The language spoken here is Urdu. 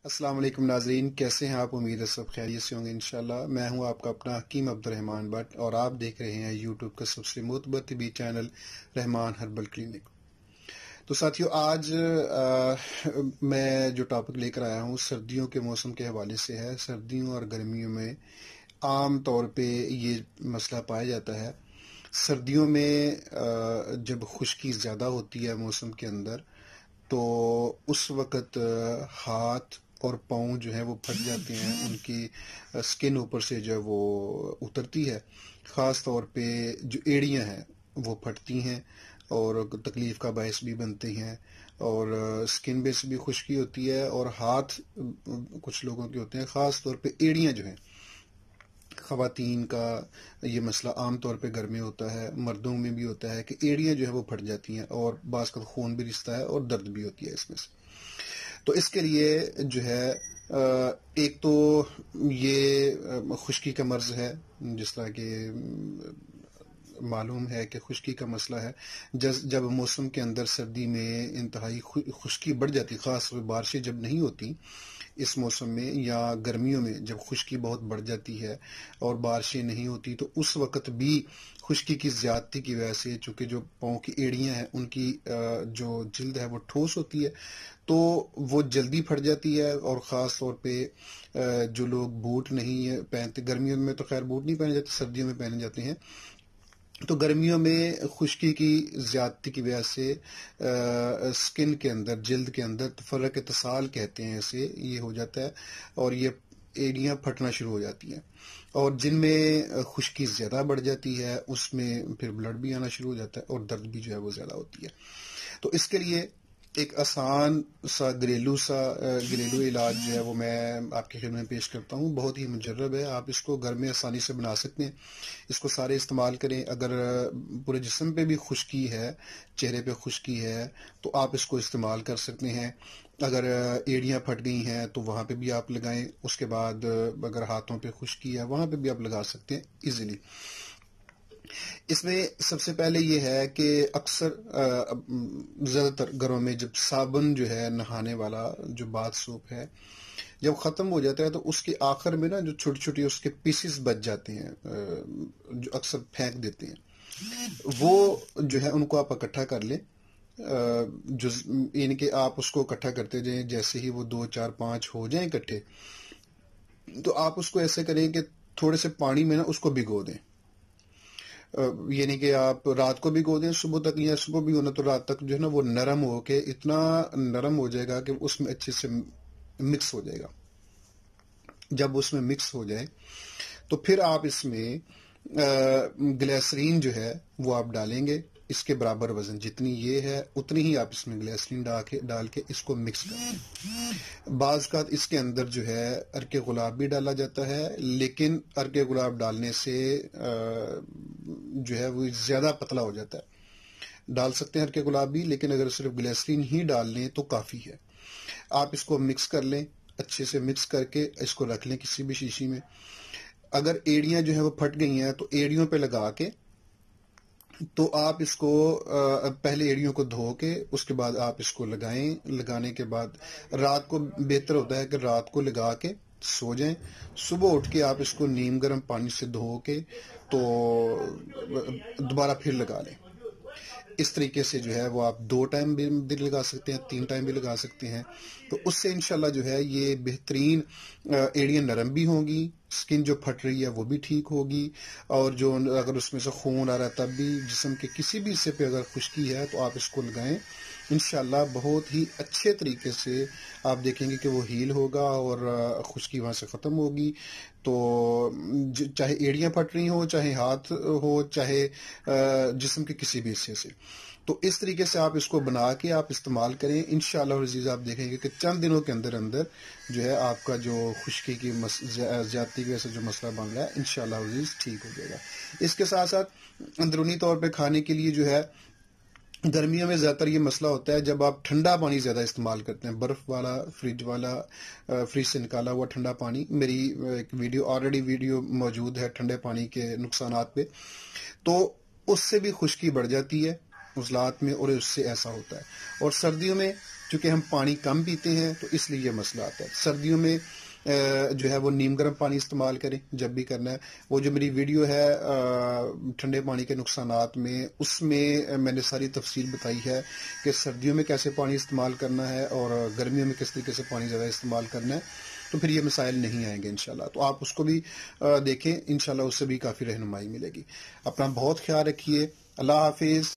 السلام علیکم ناظرین، کیسے ہیں آپ؟ امید ہے سب خیریت سے ہوں گے انشاءاللہ۔ میں ہوں آپ کا اپنا حکیم عبد الرحمان بٹ اور آپ دیکھ رہے ہیں یوٹیوب کا سب سے معتبر طبی چینل رحمان ہربل کلینک۔ تو ساتھیو، آج میں جو ٹاپک لے کر آیا ہوں سردیوں کے موسم کے حوالے سے ہے۔ سردیوں اور گرمیوں میں عام طور پہ یہ مسئلہ پایا جاتا ہے۔ سردیوں میں جب خشکی زیادہ ہوتی ہے موسم کے اندر تو اس وقت ہاتھ اور پاؤں جو ہیں وہ پھٹ جاتے ہیں، ان کی سکن اوپر سے جو ہے وہ اترتی ہے، خاص طور پہ جو ایڑیاں ہیں وہ پھٹتی ہیں اور تکلیف کا باعث بھی بنتے ہیں، اور سکن پہ سے بھی خشکی ہوتی ہے، اور ہاتھ کچھ لوگوں کے ہوتے ہیں، خاص طور پہ ایڑیاں جو ہیں۔ خواتین کا یہ مسئلہ عام طور پہ گھر میں ہوتا ہے، مردوں میں بھی ہوتا ہے کہ ایڑیاں جو ہے وہ پھٹ جاتی ہیں اور بعض کا خون بھی رستا ہے اور درد بھی ہوتی ہے اس میں سے۔ تو اس کے لیے جو ہے ایک تو یہ خشکی کا مرض ہے، جس طرح کہ معلوم ہے کہ خشکی کا مسئلہ ہے۔ جب موسم کے اندر سردی میں انتہائی خشکی بڑھ جاتی، خاص طور پہ بارشیں جب نہیں ہوتی اس موسم میں، یا گرمیوں میں جب خشکی بہت بڑھ جاتی ہے اور بارشیں نہیں ہوتی، تو اس وقت بھی خشکی کی زیادتی کی وجہ سے چونکہ جو پاؤں کی ایڑیاں ہیں ان کی جو جلد ہے وہ ٹھوس ہوتی ہے تو وہ جلدی پھٹ جاتی ہے، اور خاص طور پہ جو لوگ بوٹ نہیں پہنتے، گرمیوں میں تو خیر بوٹ نہیں پہنے جاتے، سردیوں میں پہنے جاتے ہیں، تو گرمیوں میں خشکی کی زیادتی کی وجہ سے سکن کے اندر، جلد کے اندر تفرق اتصال کہتے ہیں اسے، یہ ہو جاتا ہے اور یہ ایڑیاں پھٹنا شروع ہو جاتی ہیں، اور جن میں خشکی زیادہ بڑھ جاتی ہے اس میں پھر بلڈ بھی آنا شروع ہو جاتا ہے اور درد بھی جو ہے وہ زیادہ ہوتی ہے۔ تو اس کے لیے ایک آسان سا گھریلو علاج جو ہے وہ میں آپ کی خدمت میں پیش کرتا ہوں، بہت ہی مجرب ہے، آپ اس کو گھر میں آسانی سے بنا سکتے ہیں، اس کو سارے استعمال کریں۔ اگر پورے جسم پہ بھی خشکی ہے، چہرے پہ خشکی ہے، تو آپ اس کو استعمال کر سکتے ہیں۔ اگر ایڑیاں پھٹ گئی ہیں تو وہاں پہ بھی آپ لگائیں، اس کے بعد اگر ہاتھوں پہ خشکی ہے وہاں پہ بھی آپ لگا سکتے ہیں ایزیلی۔ اس میں سب سے پہلے یہ ہے کہ اکثر زیادہ تر گھروں میں جب صابن جو ہے نہانے والا جو باتھ سوپ ہے جب ختم ہو جاتا ہے تو اس کے آخر میں نا جو چھوٹی چھوٹی اس کے پیسز بچ جاتے ہیں، جو اکثر پھینک دیتے ہیں، وہ جو ہے ان کو آپ اکٹھا کر لیں، یعنی کہ آپ اس کو اکٹھا کرتے جائیں، جیسے ہی وہ 2 4 5 ہو جائیں اکٹھے تو آپ اس کو ایسے کریں کہ تھوڑے سے پانی میں نا اس کو بھگو دیں، یعنی کہ آپ رات کو بھگو دیں صبح تک، یا صبح بھی ہونا تو رات تک جو ہے نا وہ نرم ہو کے اتنا نرم ہو جائے گا کہ اس میں اچھے سے مکس ہو جائے گا۔ جب اس میں مکس ہو جائے تو پھر آپ اس میں گلیسرین جو ہے وہ آپ ڈالیں گے، اس کے برابر وزن جتنی یہ ہے اتنی ہی آپ اس میں گلیسرین ڈال کے اس کو مکس کر دیں۔ بعض کا اس کے اندر جو ہے ارک گلاب بھی ڈالا جاتا ہے، لیکن ارک گلاب ڈالنے سے جو ہے وہ زیادہ پتلا ہو جاتا ہے۔ ڈال سکتے ہیں ارک گلاب بھی، لیکن اگر صرف گلیسرین ہی ڈال لیں تو کافی ہے۔ آپ اس کو مکس کر لیں، اچھے سے مکس کر کے اس کو رکھ لیں کسی بھی شیشی میں۔ اگر ایڑیاں جو ہیں وہ پھٹ گئی ہیں تو ایڑیوں پہ لگا کے تو آپ اس کو پہلے ایڑیوں کو دھو کے اس کے بعد آپ اس کو لگائیں۔ لگانے کے بعد رات کو بہتر ہوتا ہے کہ رات کو لگا کے سو جائیں، صبح اٹھ کے آپ اس کو نیم گرم پانی سے دھو کے تو دوبارہ پھر لگا لیں۔ اس طریقے سے جو ہے وہ آپ 2 ٹائم بھی لگا سکتے ہیں، 3 ٹائم بھی لگا سکتے ہیں، تو اس سے انشاءاللہ جو ہے یہ بہترین ایڑیاں نرم بھی ہوں گی، سکن جو پھٹ رہی ہے وہ بھی ٹھیک ہوگی، اور جو اگر اس میں سے خون آ رہا ہے تب بھی جسم کے کسی بھی حصے پہ اگر خشکی ہے تو آپ اس کو لگائیں، انشاءاللہ بہت ہی اچھے طریقے سے آپ دیکھیں گے کہ وہ ہیل ہوگا اور خشکی وہاں سے ختم ہوگی۔ تو چاہے ایڑیاں پھٹ رہی ہوں، چاہے ہاتھ ہو، چاہے جسم کے کسی بھی حصے سے، تو اس طریقے سے آپ اس کو بنا کے آپ استعمال کریں، انشاءاللہ العزیز آپ دیکھیں گے کہ چند دنوں کے اندر اندر جو ہے آپ کا جو خشکی کی زیادتی کی وجہ سے جو مسئلہ بن رہا ہے انشاءاللہ العزیز ٹھیک ہو جائے گا۔ اس کے ساتھ ساتھ اندرونی طور پہ کھانے کے لیے جو ہے گرمیوں میں زیادہ تر یہ مسئلہ ہوتا ہے جب آپ ٹھنڈا پانی زیادہ استعمال کرتے ہیں، برف والا، فریج سے نکالا ہوا ٹھنڈا پانی۔ میری ایک آلریڈی ویڈیو موجود ہے ٹھنڈے پانی کے نقصانات پہ، تو اس سے بھی خشکی بڑھ جاتی ہے، عضلات میں، اور اس سے ایسا ہوتا ہے. اور سردیوں میں چونکہ ہم پانی کم پیتے ہیں تو اس لیے یہ مسئلہ آتا ہے. سردیوں میں جو ہے وہ نیم گرم پانی استعمال کریں جب بھی کرنا ہے. وہ جو میری ویڈیو ہے ٹھنڈے پانی کے نقصانات میں، اس میں میں نے ساری تفصیل بتائی ہے کہ سردیوں میں کیسے پانی استعمال کرنا ہے اور گرمیوں میں کس طریقے سے پانی زیادہ استعمال کرنا ہے. تو پھر یہ مسائل نہیں آئیں گے انشاءاللہ. تو آپ اس کو بھی دیکھیں، انشاءاللہ اس سے بھی کافی رہنمائی ملے گی. اپنا بہت خیال رکھیے. اللہ حافظ.